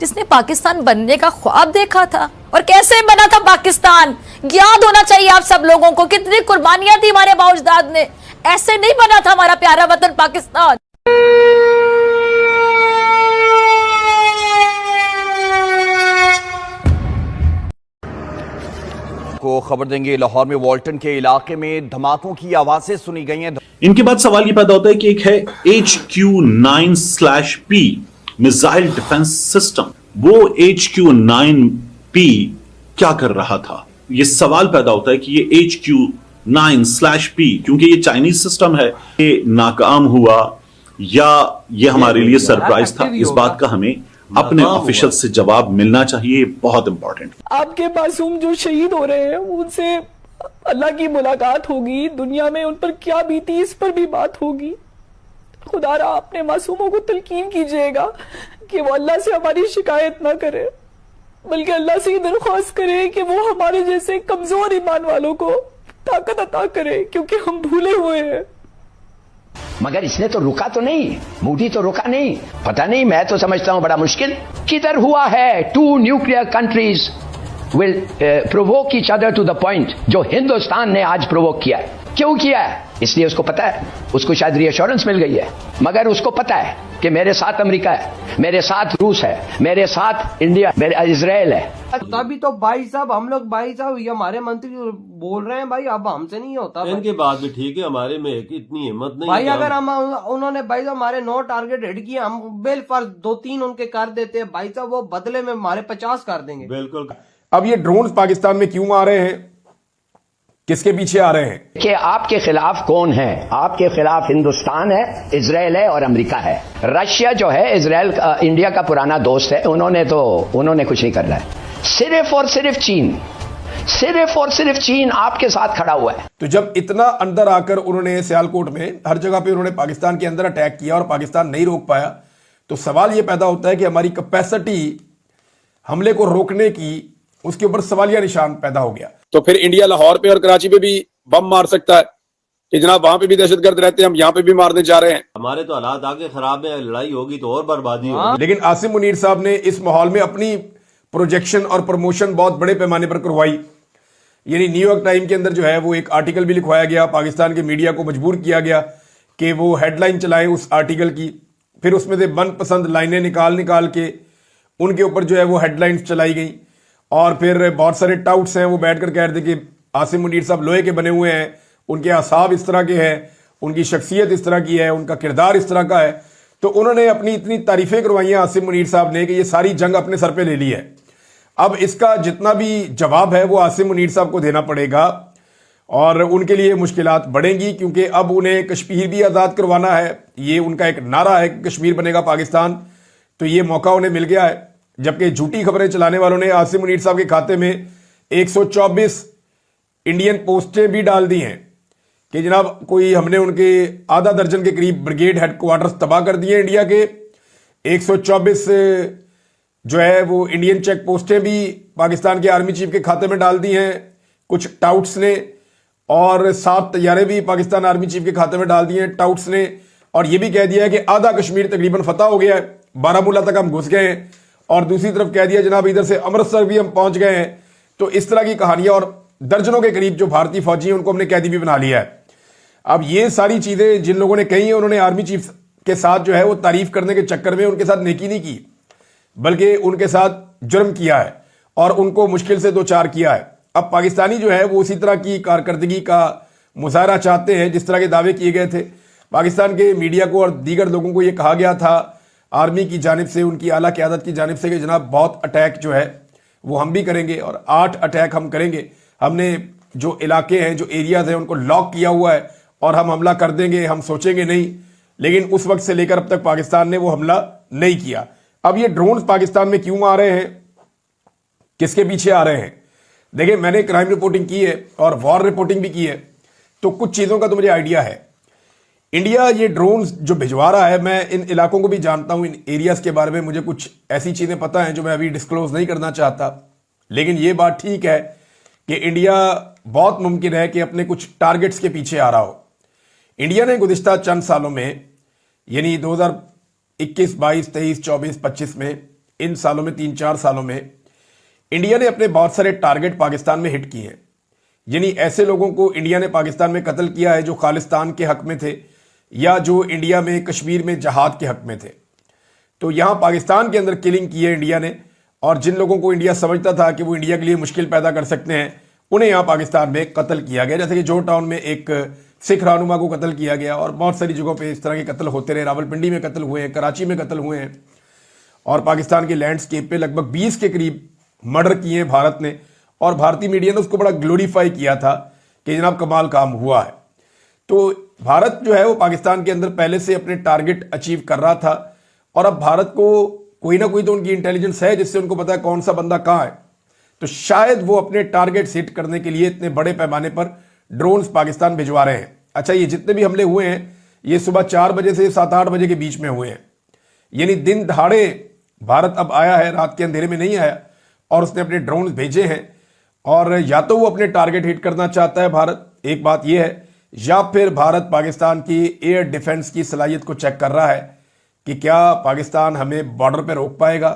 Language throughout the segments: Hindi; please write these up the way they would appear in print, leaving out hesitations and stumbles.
जिसने पाकिस्तान बनने का ख्वाब देखा था। और कैसे बना था पाकिस्तान, याद होना चाहिए आप सब लोगों को, कितनी कुर्बानियां दी हमारे बाउजदाद ने। ऐसे नहीं बना था हमारा प्यारा वतन पाकिस्तान। को खबर देंगे, लाहौर में वॉल्टन के इलाके में धमाकों की आवाजें सुनी गई हैं। इनके बाद सवाल ये पैदा होता है कि एक है HQ-9/P मिसाइल डिफेंस सिस्टम, वो HQ-9P क्या कर रहा था? ये सवाल पैदा होता है कि ये HQ-9/P क्योंकि ये चाइनीज सिस्टम है, ये नाकाम हुआ या ये हमारे लिए सरप्राइज था? इस बात का हमें अपने ऑफिशियल से जवाब मिलना चाहिए, बहुत इंपॉर्टेंट। आपके मासूम जो शहीद हो रहे हैं उनसे अल्लाह की मुलाकात होगी, दुनिया में उन पर क्या बीती इस पर भी बात होगी। खुदारा अपने मासूमों को तलकीन कीजिएगा कि वो अल्लाह से हमारी शिकायत ना करे, बल्कि अल्लाह से ये दरख्वास्त करे कि वो हमारे जैसे कमजोर ईमान वालों को ताकत अता करे, क्योंकि हम भूले हुए हैं। मगर इसने तो रुका तो नहीं, मूडी तो रुका नहीं। पता नहीं, मैं तो समझता हूं बड़ा मुश्किल किधर हुआ है। 2 nuclear countries will provoke each other to the point जो हिंदुस्तान ने आज प्रोवोक किया है। क्यों किया है? इसलिए उसको पता है, उसको शायद रिएश्योरेंस मिल गई है, मगर उसको पता है कि मेरे साथ अमेरिका है, मेरे साथ रूस है, मेरे साथ इंडिया, मेरे इजराइल है। तभी तो भाई साहब हम लोग, भाई साहब ये हमारे मंत्री बोल रहे हैं भाई अब हमसे नहीं होता। इनके बाद भी ठीक है, हमारे में इतनी हिम्मत नहीं भाई है अगर हम उन्होंने भाई साहब हमारे 9 टारगेट हिट किए, हम बेल पर 2-3 उनके कर देते हैं भाई साहब, वो बदले में हमारे 50 कर देंगे। बिल्कुल। अब ये ड्रोन पाकिस्तान में क्यों आ रहे हैं, किसके पीछे आ रहे हैं? कि आपके खिलाफ कौन है? आपके खिलाफ हिंदुस्तान है, इजराइल है और अमेरिका है। रशिया जो है इजराइल इंडिया का पुराना दोस्त है, उन्होंने कुछ नहीं करना है। सिर्फ और सिर्फ चीन आपके साथ खड़ा हुआ है। तो जब इतना अंदर आकर उन्होंने सियालकोट में हर जगह पे उन्होंने पाकिस्तान के अंदर अटैक किया और पाकिस्तान नहीं रोक पाया, तो सवाल यह पैदा होता है कि हमारी कैपेसिटी हमले को रोकने की, उसके ऊपर सवालिया निशान पैदा हो गया। तो फिर इंडिया लाहौर पे और कराची पे भी बम मार सकता है कि जनाब वहां पे भी दहशतगर्द रहते हैं, हम यहाँ पे भी मारने जा रहे हैं। हमारे तो हालात आगे खराब है, लड़ाई होगी तो और बर्बादी होगी। लेकिन आसिम मुनीर साहब ने इस माहौल में अपनी प्रोजेक्शन और प्रमोशन बहुत बड़े पैमाने पर करवाई। यानी न्यूयॉर्क टाइम के अंदर जो है वो एक आर्टिकल भी लिखवाया गया, पाकिस्तान के मीडिया को मजबूर किया गया कि वो हेडलाइन चलाएं उस आर्टिकल की। फिर उसमें से मनपसंद लाइनें निकाल के उनके ऊपर जो है वो हेडलाइंस चलाई गई। और फिर बहुत सारे टाउट्स हैं, वो बैठ कर कह रहे थे कि आसिम मुनीर साहब लोहे के बने हुए हैं, उनके असाब इस तरह के हैं, उनकी शख्सियत इस तरह की है, उनका किरदार इस तरह का है। तो उन्होंने अपनी इतनी तारीफें करवाई हैं आसिम मुनीर साहब ने कि ये सारी जंग अपने सर पे ले ली है। अब इसका जितना भी जवाब है वो आसिम मुनीर साहब को देना पड़ेगा और उनके लिए मुश्किलात बढ़ेंगी, क्योंकि अब उन्हें कश्मीर भी आज़ाद करवाना है। ये उनका एक नारा है कि कश्मीर बनेगा पाकिस्तान, तो ये मौका उन्हें मिल गया है। जबकि झूठी खबरें चलाने वालों ने आसिम मुनीर साहब के खाते में 124 इंडियन पोस्टें भी डाल दी हैं कि जनाब कोई हमने उनके आधा दर्जन के करीब ब्रिगेड हेडक्वार्टर्स तबाह कर दिए इंडिया के। 124 जो है वो इंडियन चेक पोस्टें भी पाकिस्तान के आर्मी चीफ के खाते में डाल दी हैं कुछ टाउट्स ने, और 7 तैयारे भी पाकिस्तान आर्मी चीफ के खाते में डाल दिए हैं टाउट्स ने। और ये भी कह दिया है कि आधा कश्मीर तकरीबन फतह हो गया है, बारामूला तक हम घुस गए हैं, और दूसरी तरफ कह दिया जनाब इधर से अमृतसर भी हम पहुंच गए हैं। तो इस तरह की कहानियां, और दर्जनों के करीब जो भारतीय फौजी हैं उनको हमने कैदी भी बना लिया है। अब ये सारी चीजें जिन लोगों ने कही हैं, उन्होंने आर्मी चीफ के साथ जो है वो तारीफ करने के चक्कर में उनके साथ नेकी नहीं की, बल्कि उनके साथ जुर्म किया है और उनको मुश्किल से 2-4 किया है। अब पाकिस्तानी जो है वो उसी तरह की कारकर्दगी का मुजाहरा चाहते हैं जिस तरह के दावे किए गए थे। पाकिस्तान के मीडिया को और दीगर लोगों को ये कहा गया था आर्मी की जानिब से, उनकी आला क़यादत की जानिब से, कि जनाब बहुत अटैक जो है वो हम भी करेंगे और 8 अटैक हम करेंगे। हमने जो इलाके हैं, जो एरियाज हैं, उनको लॉक किया हुआ है और हम हमला कर देंगे, हम सोचेंगे नहीं। लेकिन उस वक्त से लेकर अब तक पाकिस्तान ने वो हमला नहीं किया। अब ये ड्रोन पाकिस्तान में क्यों आ रहे हैं, किसके पीछे आ रहे हैं? देखिए, मैंने क्राइम रिपोर्टिंग की है और वॉर रिपोर्टिंग भी की है, तो कुछ चीज़ों का तो मुझे आइडिया है। इंडिया ये ड्रोन्स जो भिजवा रहा है, मैं इन इलाकों को भी जानता हूं, इन एरियाज के बारे में मुझे कुछ ऐसी चीज़ें पता हैं जो मैं अभी डिस्क्लोज नहीं करना चाहता। लेकिन ये बात ठीक है कि इंडिया बहुत मुमकिन है कि अपने कुछ टारगेट्स के पीछे आ रहा हो। इंडिया ने गुज़िश्ता चंद सालों में, यानी 2021, 22, 23, 24, 25 में इन सालों में 3-4 सालों में इंडिया ने अपने बहुत सारे टारगेट पाकिस्तान में हिट किए हैं। यानी ऐसे लोगों को इंडिया ने पाकिस्तान में कत्ल किया है जो खालिस्तान के हक में थे या जो इंडिया में कश्मीर में जहाद के हक में थे। तो यहां पाकिस्तान के अंदर किलिंग की है इंडिया ने, और जिन लोगों को इंडिया समझता था कि वो इंडिया के लिए मुश्किल पैदा कर सकते हैं उन्हें यहां पाकिस्तान में कत्ल किया गया। जैसे कि जॉर्ज टाउन में एक सिख रहनुमा को कत्ल किया गया और बहुत सारी जगहों पे इस तरह के कत्ल होते रहे। रावलपिंडी में कत्ल हुए हैं, कराची में कत्ल हुए हैं, और पाकिस्तान के लैंडस्केप पे लगभग 20 के करीब मर्डर किए हैं भारत ने, और भारतीय मीडिया ने उसको बड़ा ग्लोरीफाई किया था कि जनाब कमाल काम हुआ है। तो भारत जो है वो पाकिस्तान के अंदर पहले से अपने टारगेट अचीव कर रहा था, और अब भारत को कोई ना कोई तो उनकी इंटेलिजेंस है जिससे उनको पता है कौन सा बंदा कहां है। तो शायद वो अपने टारगेट हिट करने के लिए इतने बड़े पैमाने पर ड्रोन्स पाकिस्तान भिजवा रहे हैं। अच्छा, ये जितने भी हमले हुए हैं ये सुबह 4 बजे से 7-8 बजे के बीच में हुए हैं। यानी दिन दहाड़े भारत अब आया है, रात के अंधेरे में नहीं आया, और उसने अपने ड्रोन्स भेजे हैं। और या तो वो अपने टारगेट हिट करना चाहता है भारत, एक बात यह है, या फिर भारत पाकिस्तान की एयर डिफेंस की सलाहियत को चेक कर रहा है कि क्या पाकिस्तान हमें बॉर्डर पे रोक पाएगा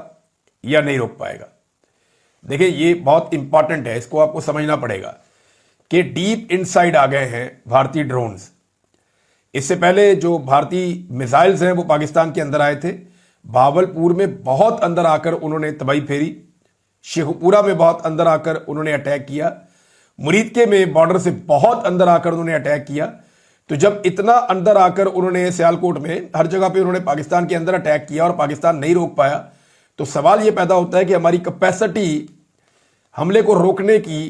या नहीं रोक पाएगा। देखिए, ये बहुत इंपॉर्टेंट है, इसको आपको समझना पड़ेगा कि डीप इनसाइड आ गए हैं भारतीय ड्रोन्स। इससे पहले जो भारतीय मिसाइल्स हैं वो पाकिस्तान के अंदर आए थे। भावलपुर में बहुत अंदर आकर उन्होंने तबाही फेरी, शेखपुरा में बहुत अंदर आकर उन्होंने अटैक किया, मुरीदके में बॉर्डर से बहुत अंदर आकर उन्होंने अटैक किया। तो जब इतना अंदर आकर उन्होंने सियालकोट में हर जगह पे उन्होंने पाकिस्तान के अंदर अटैक किया और पाकिस्तान नहीं रोक पाया, तो सवाल यह पैदा होता है कि हमारी कैपेसिटी हमले को रोकने की,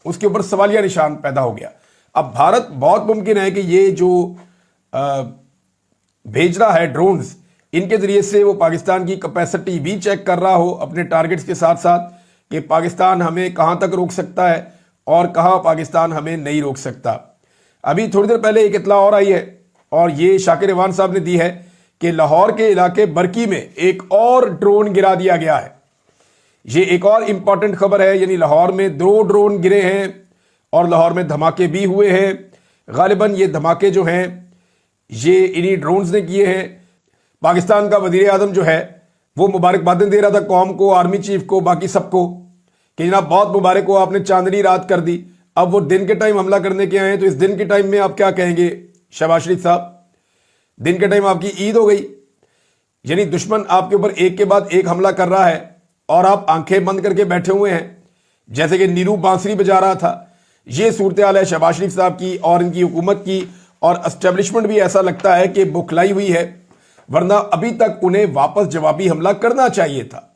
उसके ऊपर सवालिया निशान पैदा हो गया। अब भारत बहुत मुमकिन है कि ये जो भेज रहा है ड्रोन्स, इनके जरिए से वो पाकिस्तान की कैपेसिटी भी चेक कर रहा हो अपने टारगेट्स के साथ साथ, कि पाकिस्तान हमें कहां तक रोक सकता है और कहां पाकिस्तान हमें नहीं रोक सकता। अभी थोड़ी देर पहले एक इत्तला और आई है, और ये शाकिर इवान साहब ने दी है कि लाहौर के इलाके बरकी में एक और ड्रोन गिरा दिया गया है। ये एक और इंपॉर्टेंट खबर है, यानी लाहौर में 2 ड्रोन गिरे हैं और लाहौर में धमाके भी हुए हैं। गालिबन ये धमाके जो हैं ये इन्हीं ड्रोन्स ने किए हैं। पाकिस्तान का वजीर आजम जो है वो मुबारकबादें दे रहा था कौम को, आर्मी चीफ को, बाकी सबको, कि जनाब बहुत मुबारक हो, आपने चांदनी रात कर दी। अब वो दिन के टाइम हमला करने के आए हैं, तो इस दिन के टाइम में आप क्या कहेंगे शहबाज शरीफ साहब? दिन के टाइम आपकी ईद हो गई, यानी दुश्मन आपके ऊपर एक के बाद एक हमला कर रहा है और आप आंखें बंद करके बैठे हुए हैं, जैसे कि नीरू बांसुरी बजा रहा था। ये सूरत हाल है शहबाज शरीफ साहब की और इनकी हुकूमत की, और एस्टेब्लिशमेंट भी ऐसा लगता है कि बुखलाई हुई है, वरना अभी तक उन्हें वापस जवाबी हमला करना चाहिए था।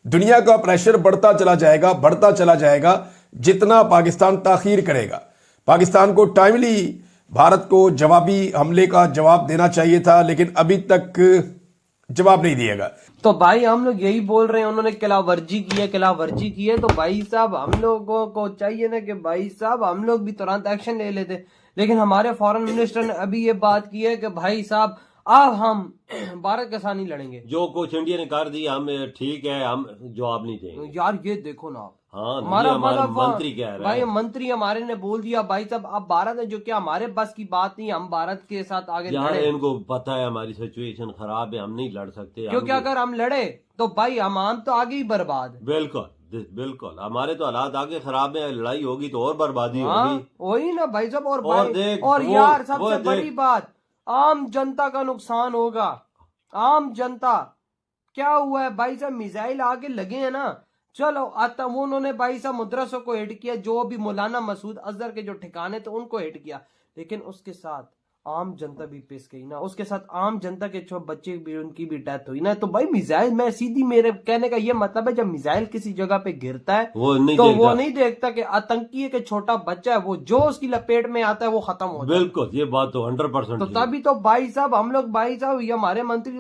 दुनिया का प्रेशर बढ़ता चला जाएगा जितना पाकिस्तान ताखीर करेगा। पाकिस्तान को टाइमली भारत को जवाबी हमले का जवाब देना चाहिए था, लेकिन अभी तक जवाब नहीं दिएगा। तो भाई हम लोग यही बोल रहे हैं, उन्होंने खिलाफवर्जी की है, तो भाई साहब हम लोगों को चाहिए ना कि भाई साहब हम लोग भी तुरंत एक्शन ले लेते। लेकिन हमारे फॉरेन मिनिस्टर ने अभी ये बात की है कि भाई साहब अब हम भारत के साथ नहीं लड़ेंगे। जो कुछ इंडिया ने कर दी हम ठीक है, हम जवाब नहीं देंगे। यार ये देखो ना, हाँ, हमारा मंत्री कह रहा है, भाई मंत्री हमारे ने बोल दिया भाई साहब अब भारत है, जो क्या हमारे बस की बात नहीं, हम भारत के साथ आगे लड़े। इनको पता है हमारी सिचुएशन खराब है, हम नहीं लड़ सकते, क्योंकि अगर हम लड़े तो भाई हम तो आगे ही बर्बाद। बिल्कुल हमारे तो हालात आगे खराब है, लड़ाई होगी तो और बर्बादी होगी। वही ना भाई साहब, और यार सबसे बड़ी बात, आम जनता का नुकसान होगा। आम जनता क्या हुआ है भाई साहब, मिसाइल आगे लगे हैं ना, चलो आता वो उन्होंने भाई साहब मदरसों को हिट किया, जो भी मौलाना मसूद अजहर के जो ठिकाने थे उनको हिट किया, लेकिन उसके साथ आम जनता भी पिस गई ना, उसके साथ आम जनता के बच्चे भी, उनकी भी डेथ हुई ना। तो भाई मिसाइल, मैं सीधी मेरे कहने का ये मतलब है, जब मिसाइल किसी जगह पे गिरता है वो नहीं देखता कि आतंकी के छोटा बच्चा है, वो जो उसकी लपेट में आता है वो खत्म हो जाता है। बिल्कुल, ये बात तो 100%। तो तभी तो भाई साहब हम लोग, भाई साहब ये हमारे मंत्री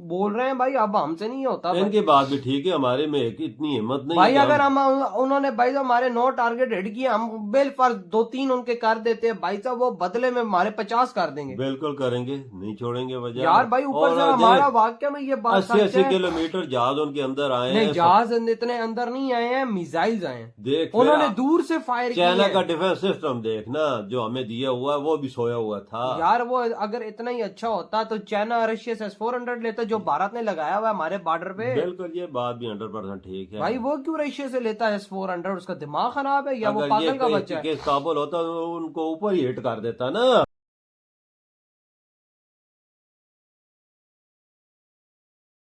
बोल रहे हैं भाई अब हमसे नहीं होता। इनकी बात भी ठीक है, हमारे में इतनी हिम्मत नहीं भाई। अगर हम उन्होंने भाई साहब हमारे 9 टारगेट हिट किए, हम बेल पर 2-3 उनके कर देते हैं भाई साहब, वो बदले में हमारे 50 कर देंगे। बिल्कुल करेंगे, नहीं छोड़ेंगे वजह यार भाई ऊपर से हमारा वाक्य में ये बात 80 किलोमीटर जहाज उनके अंदर आए हैं। जहाज इतने अंदर नहीं आए हैं, मिसाइल्स आए हैं। देख उन्होंने दूर से फायर किया। चाइना का डिफेंस सिस्टम देखना जो हमें दिया हुआ है, वो भी सोया हुआ था। यार वो अगर इतना ही अच्छा होता तो चाइना रशिया से S-400 लेता जो भारत ने लगाया हुआ है हमारे बॉर्डर पे। बिल्कुल, ये बात भी 100% ठीक है भाई। वो क्यों रशिया से लेता है S-400? उसका दिमाग खराब है या वो पागल का बच्चा है? काबुल होता उनको ऊपर ही हिट कर देता ना।